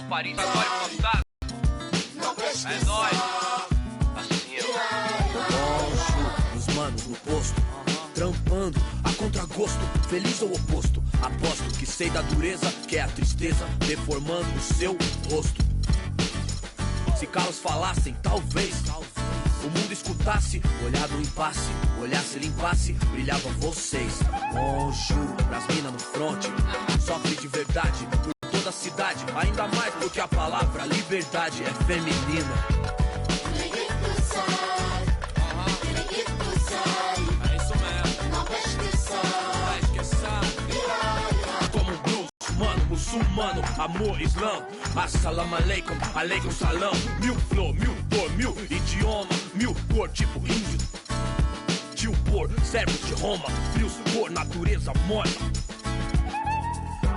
Paris, agora é fantasma. É nóis. Assim, ó. Os manos no posto, trampando a contragosto, feliz ou oposto. Aposto que sei da dureza, que é a tristeza deformando o seu rosto. Se calos falassem, talvez o mundo escutasse, olhar no impasse, olhasse, limpasse, brilhavam vocês. Juro, pras minas no fronte, sofre de verdade por toda a cidade, ainda mais porque a palavra liberdade é feminina. É isso mesmo. Vai esquecer. Como blues, mano, muçulmano, amor, islã. Assalamu alaikum, alaikum salam. Mil flor, mil cor, mil idioma, mil cor, tipo índio. Tio por, servos de Roma, frios por natureza morta.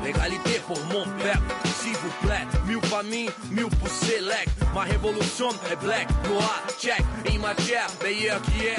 Légalité pour mon père, s'il vous plaît. Mil pra mim, mil pro select. Ma révolution est black, noir, check. Em matière, meilleur qu'hier.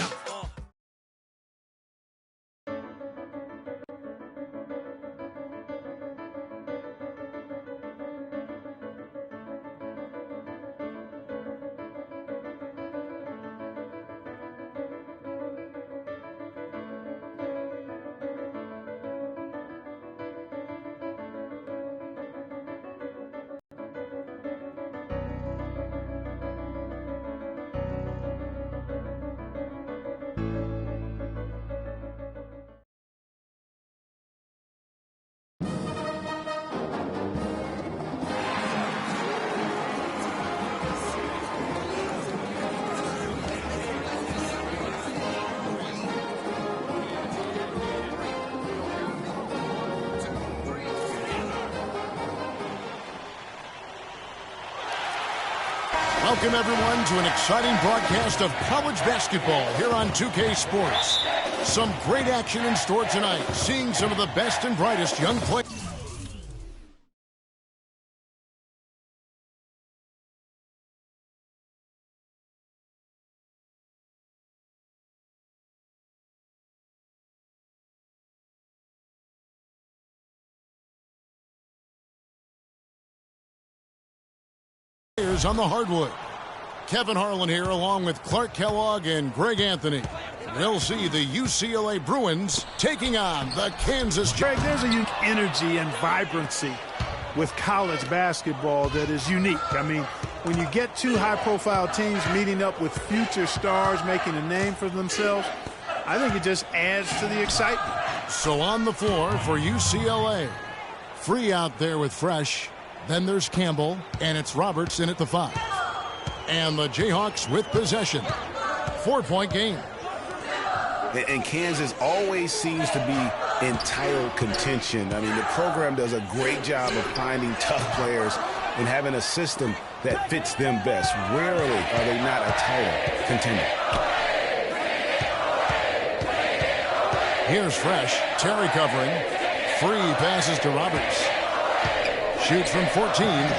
Welcome, everyone, to an exciting broadcast of college basketball here on 2K Sports. Some great action in store tonight, seeing some of the best and brightest young players. On the hardwood. Kevin Harlan here along with Clark Kellogg and Greg Anthony. We'll see the UCLA Bruins taking on the Kansas. Greg, there's a unique energy and vibrancy with college basketball that is unique. I mean, when you get two high-profile teams meeting up with future stars making a name for themselves, I think it just adds to the excitement. So on the floor for UCLA. Free out there with Fresh. Then there's Campbell, and it's Roberts in at the 5. And the Jayhawks with possession. 4-point game. And Kansas always seems to be in title contention. I mean, the program does a great job of finding tough players and having a system that fits them best. Rarely are they not a title contender. Here's Fresh. Terry covering. Free passes to Roberts. Shoots from 14.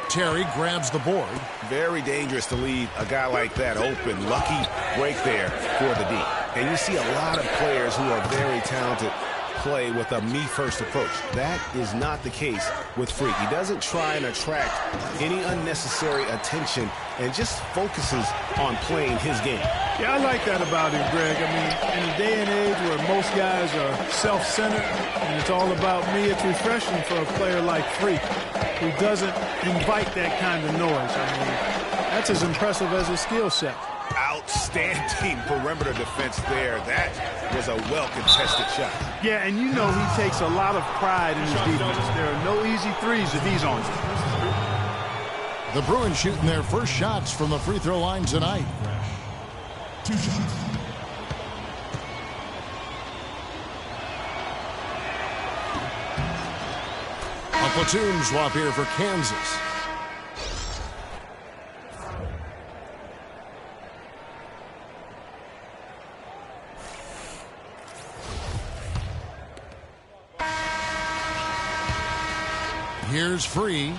Terry grabs the board. Very dangerous to leave a guy like that open. Lucky break there for the D. And you see a lot of players who are very talented play with a me-first approach. That is not the case with Freak. He doesn't try and attract any unnecessary attention and just focuses on playing his game. Yeah, I like that about him, Greg. I mean, in a day and age where most guys are self-centered and it's all about me, it's refreshing for a player like Freak who doesn't invite that kind of noise. I mean, that's as impressive as his skill set. Outstanding perimeter defense there. That was a well-contested shot. Yeah, and you know he takes a lot of pride in his defense. There are no easy threes that he's on. The Bruins shooting their first shots from the free throw line tonight. 2 shots. A platoon swap here for Kansas. Here's Free.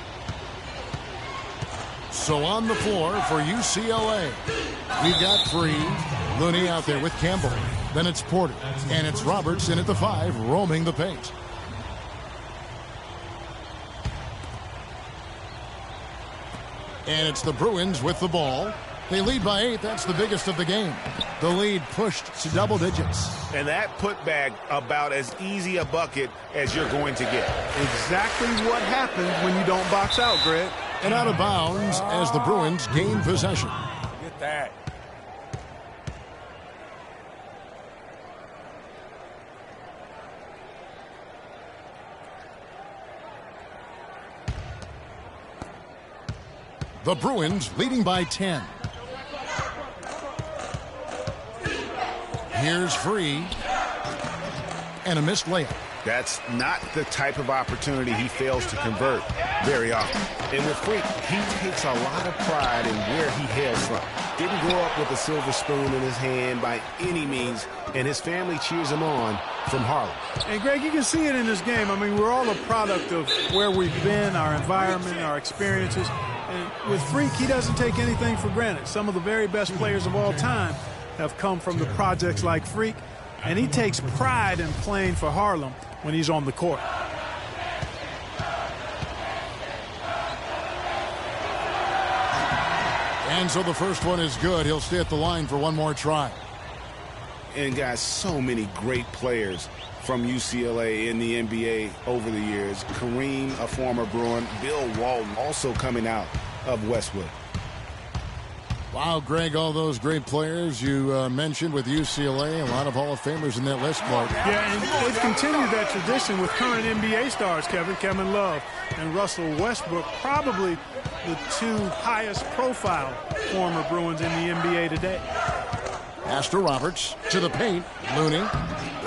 So on the floor for UCLA, we've got Free. Looney out there with Campbell. Then it's Porter. And it's Roberts in at the 5, roaming the paint. And it's the Bruins with the ball. They lead by 8. That's the biggest of the game. The lead pushed to double digits. And that putback about as easy a bucket as you're going to get. Exactly what happens when you don't box out, Greg. And out of bounds as the Bruins gain possession. Get that. The Bruins leading by 10. Here's Free. And a missed layup. That's not the type of opportunity he fails to convert very often. And with Freak, he takes a lot of pride in where he hails from. Didn't grow up with a silver spoon in his hand by any means, and his family cheers him on from Harlem. And, Greg, you can see it in this game. I mean, we're all a product of where we've been, our environment, our experiences. And with Freak, he doesn't take anything for granted. Some of the very best players of all time have come from the projects like Freak, and he takes pride in playing for Harlem when he's on the court. And so the first one is good. He'll stay at the line for one more try. And, guys, so many great players from UCLA in the NBA over the years. Kareem, a former Bruin. Bill Walton, also coming out of Westwood. Wow, Greg, all those great players you mentioned with UCLA. A lot of Hall of Famers in that list, Clark. Yeah, and they've continued that tradition with current NBA stars, Kevin Love and Russell Westbrook, probably the two highest profile former Bruins in the NBA today. Pass to Roberts, to the paint. Looney,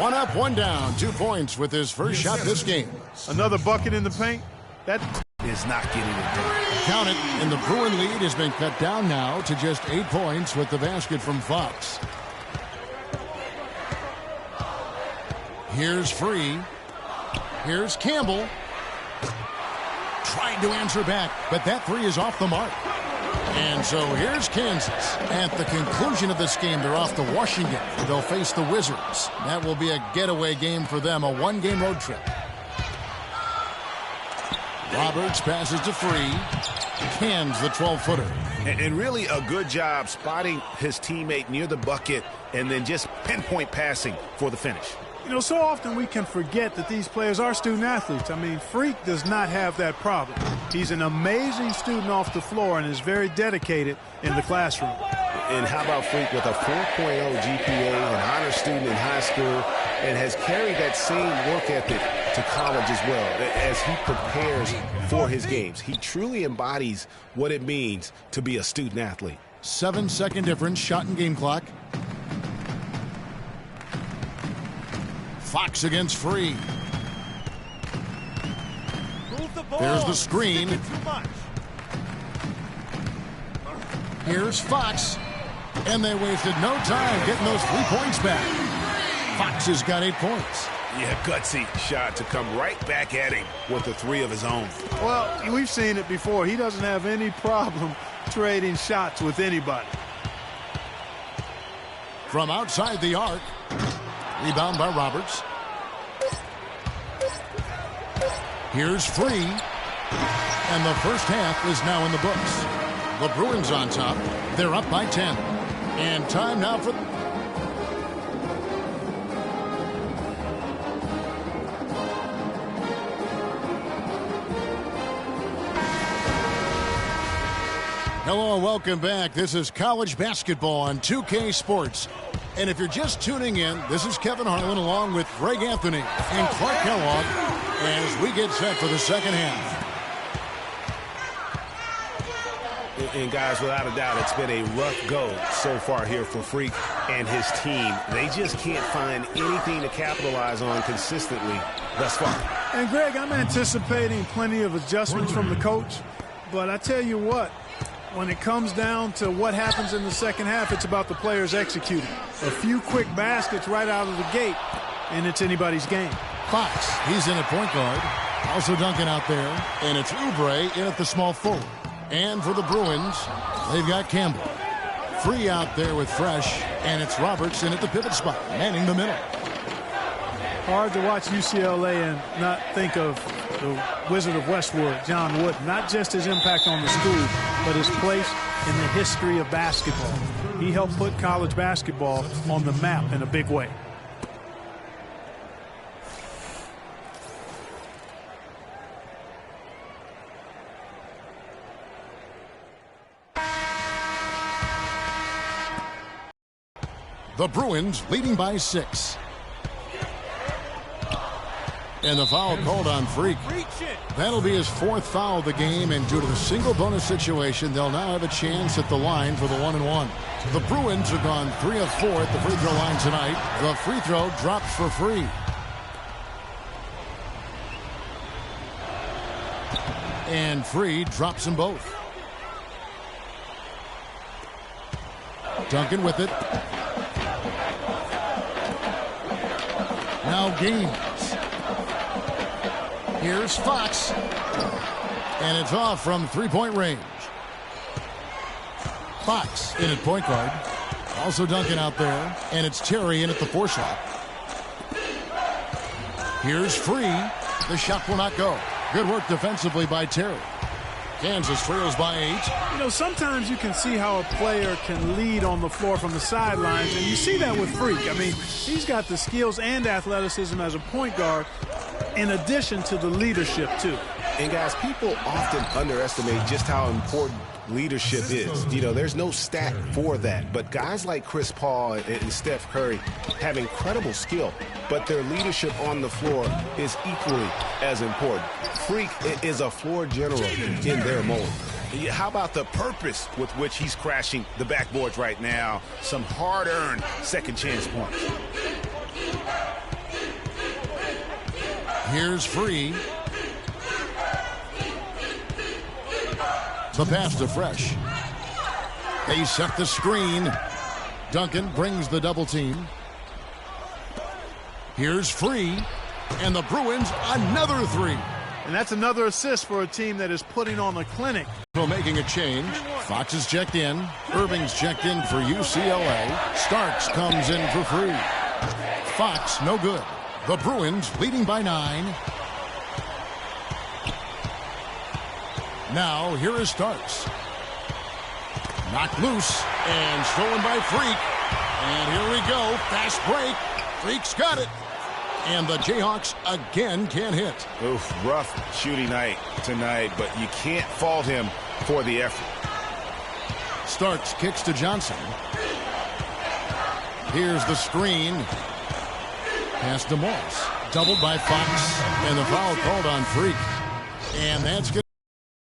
one up, one down. 2 points with his first shot this game. Another bucket in the paint. That is not getting it done. Count it, and the Bruin lead has been cut down now to just 8 points with the basket from Fox. Here's Free. Here's Campbell. Tried to answer back, but that three is off the mark. And so here's Kansas. At the conclusion of this game, they're off to Washington. They'll face the Wizards. That will be a getaway game for them, a one-game road trip. Roberts passes to Free. Cans the 12-footer. And really a good job spotting his teammate near the bucket and then just pinpoint passing for the finish. You know, so often we can forget that these players are student athletes. I mean, Freak does not have that problem. He's an amazing student off the floor and is very dedicated in the classroom. And how about Freak with a 4.0 GPA, an honor student in high school, and has carried that same work ethic to college as well as he prepares for his games. He truly embodies what it means to be a student athlete. 7-second difference, shot and game clock. Fox against Free. There's the screen. Here's Fox. And they wasted no time getting those 3 points back. Fox has got 8 points. Yeah, gutsy shot to come right back at him with the 3 of his own. Well, we've seen it before. He doesn't have any problem trading shots with anybody. From outside the arc. Rebound by Roberts. Here's Free. And the first half is now in the books. The Bruins on top. They're up by 10. And time now for... Hello and welcome back. This is college basketball on 2K Sports. And if you're just tuning in, this is Kevin Harlan along with Greg Anthony and Clark Kellogg as we get set for the second half. And guys, without a doubt, it's been a rough go so far here for Freak and his team. They just can't find anything to capitalize on consistently thus far. And Greg, I'm anticipating plenty of adjustments from the coach. But I tell you what, when it comes down to what happens in the second half, it's about the players executing. A few quick baskets right out of the gate, and it's anybody's game. Fox, he's in at point guard. Also Duncan out there. And it's Oubre in at the small forward. And for the Bruins, they've got Campbell. Free out there with Fresh. And it's Roberts in at the pivot spot, manning the middle. Hard to watch UCLA and not think of the Wizard of Westwood, John Wooden. Not just his impact on the school, but his place in the history of basketball. He helped put college basketball on the map in a big way. The Bruins leading by 6. And the foul called on Freak. That'll be his 4th foul of the game, and due to the single bonus situation, they'll now have a chance at the line for the 1-and-1. The Bruins have gone 3 of 4 at the free throw line tonight. The free throw drops for Free. And Free drops them both. Duncan with it. Now Gaines. Here's Fox. And it's off from three-point range. Fox in at point guard. Also Duncan out there. And it's Terry in at the 4 slot. Here's Free. The shot will not go. Good work defensively by Terry. Kansas trails by 8. You know, sometimes you can see how a player can lead on the floor from the sidelines, and you see that with Freak. I mean, he's got the skills and athleticism as a point guard in addition to the leadership, too. And, guys, people often underestimate just how important leadership is. You know, there's no stat for that. But guys like Chris Paul and Steph Curry have incredible skill, but their leadership on the floor is equally as important. Freak is a floor general in their mold. How about the purpose with which he's crashing the backboards right now? Some hard-earned second chance points. Here's Free. The pass to Fresh. They set the screen. Duncan brings the double team. Here's Free. And the Bruins another 3. And that's another assist for a team that is putting on a clinic. Making a change. Fox is checked in. Irving's checked in for UCLA. Starks comes in for Free. Fox no good. The Bruins leading by 9. Now, here is Starks. Knocked loose and stolen by Freak. And here we go. Fast break. Freak's got it. And the Jayhawks again can't hit. Oof, rough shooting night tonight, but you can't fault him for the effort. Starks kicks to Johnson. Here's the screen. Pass to Morris. Doubled by Fox. And the foul called on Freak. And that's good.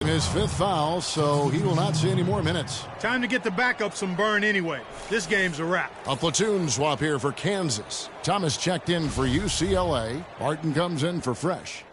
His 5th foul, so he will not see any more minutes. Time to get the backup some burn anyway. This game's a wrap. A platoon swap here for Kansas. Thomas checked in for UCLA. Barton comes in for Fresh.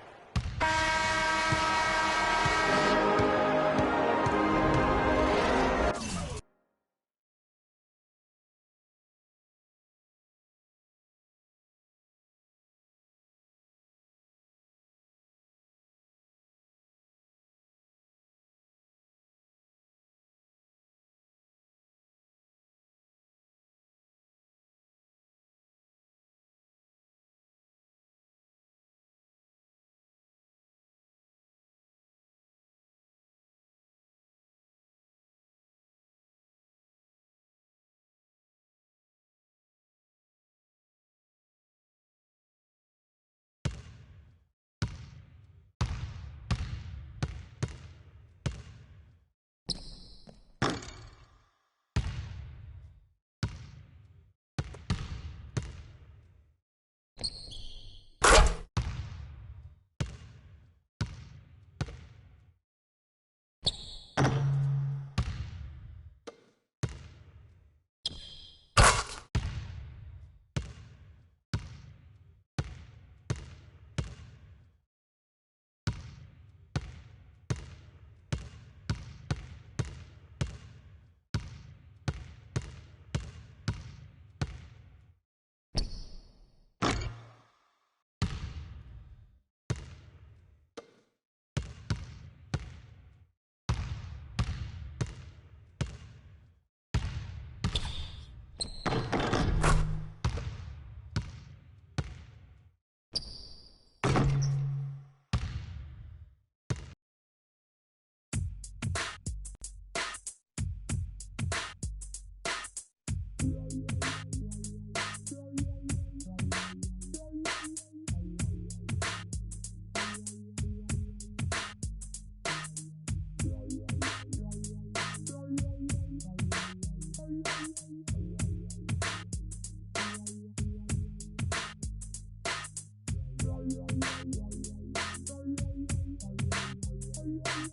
Hi,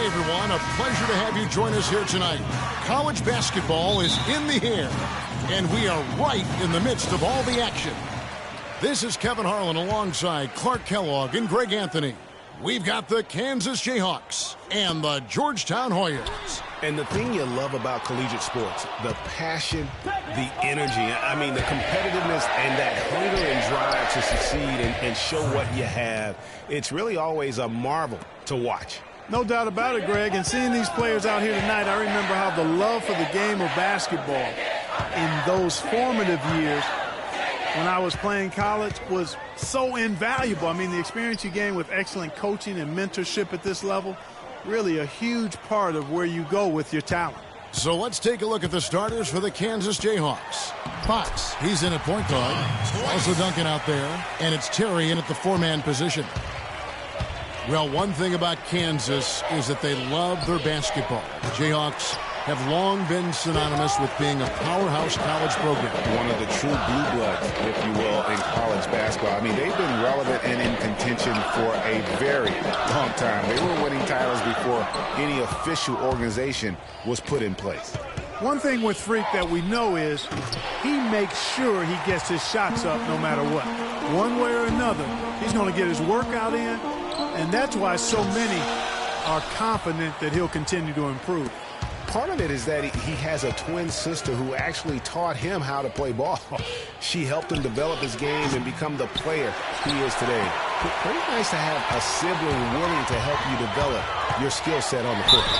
everyone. A pleasure to have you join us here tonight. College basketball is in the air, and we are right in the midst of all the action. This is Kevin Harlan alongside Clark Kellogg and Greg Anthony. We've got the Kansas Jayhawks and the Georgetown Hoyas. And the thing you love about collegiate sports, the passion, the energy, I mean, the competitiveness and that hunger and drive to succeed and show what you have, it's really always a marvel to watch. No doubt about it, Greg. And seeing these players out here tonight, I remember how the love for the game of basketball in those formative years when I was playing college was so invaluable. I mean, the experience you gain with excellent coaching and mentorship at this level, really a huge part of where you go with your talent. So let's take a look at the starters for the Kansas Jayhawks. Fox, he's in at point guard. Also Duncan out there. And it's Terry in at the four-man position. Well, one thing about Kansas is that they love their basketball. The Jayhawks have long been synonymous with being a powerhouse college program. One of the true blue bloods, if you will, in college basketball. I mean, they've been relevant and in contention for a very long time. They were winning titles before any official organization was put in place. One thing with Freak that we know is he makes sure he gets his shots up no matter what. One way or another, he's going to get his workout in, and that's why so many are confident that he'll continue to improve. Part of it is that he has a twin sister who actually taught him how to play ball. She helped him develop his game and become the player he is today. Pretty nice to have a sibling willing to help you develop your skill set on the court.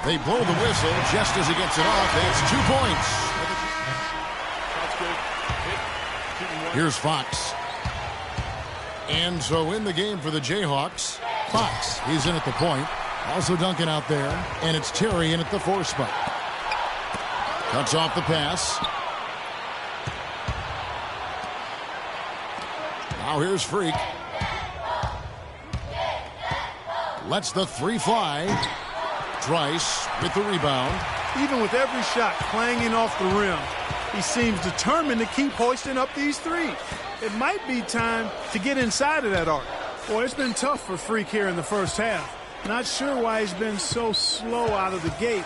They blow the whistle just as he gets it off. That's 2 points. Here's Fox. And so in the game for the Jayhawks, Fox, he's in at the point. Also Duncan out there. And it's Terry in at the 4 spot. Cuts off the pass. Now here's Freak. Lets the 3 fly. Trice with the rebound. Even with every shot clanging off the rim, he seems determined to keep hoisting up these threes. It might be time to get inside of that arc. Boy, it's been tough for Freak here in the first half. Not sure why he's been so slow out of the gate,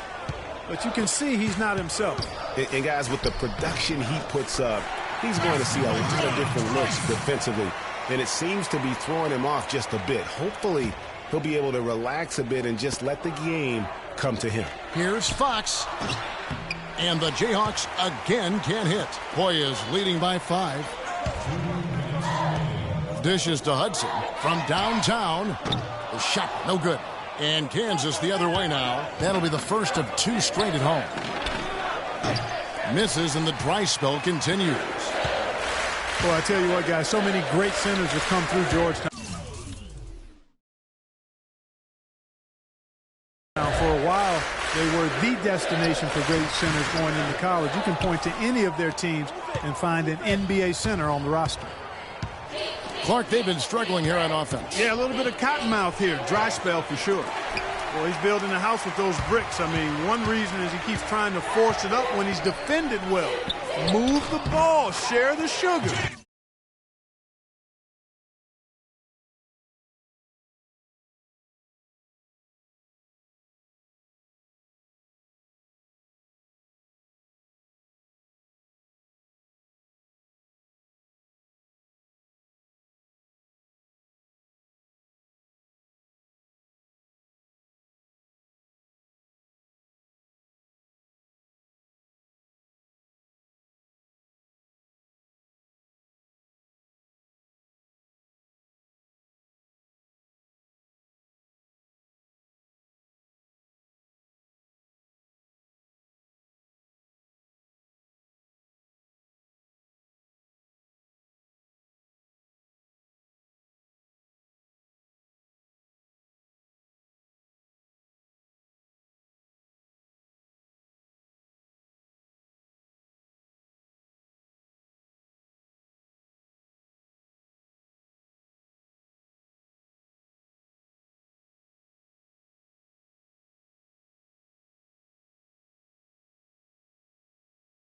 but you can see he's not himself. And guys, with the production he puts up, he's going to see a lot of different looks defensively, and it seems to be throwing him off just a bit. Hopefully, he'll be able to relax a bit and just let the game come to him. Here's Fox. And the Jayhawks again can't hit. Hoyas leading by 5. Dishes to Hudson from downtown. The shot, no good. And Kansas the other way now. That'll be the first of 2 straight at home. Misses and the dry spell continues. Well, I tell you what, guys, so many great centers have come through Georgetown. For a while, they were the destination for great centers going into college. You can point to any of their teams and find an NBA center on the roster. Clark, they've been struggling here on offense. Yeah, a little bit of cottonmouth here. Dry spell for sure. Well, he's building a house with those bricks. I mean, one reason is he keeps trying to force it up when he's defended well. Move the ball. Share the sugar.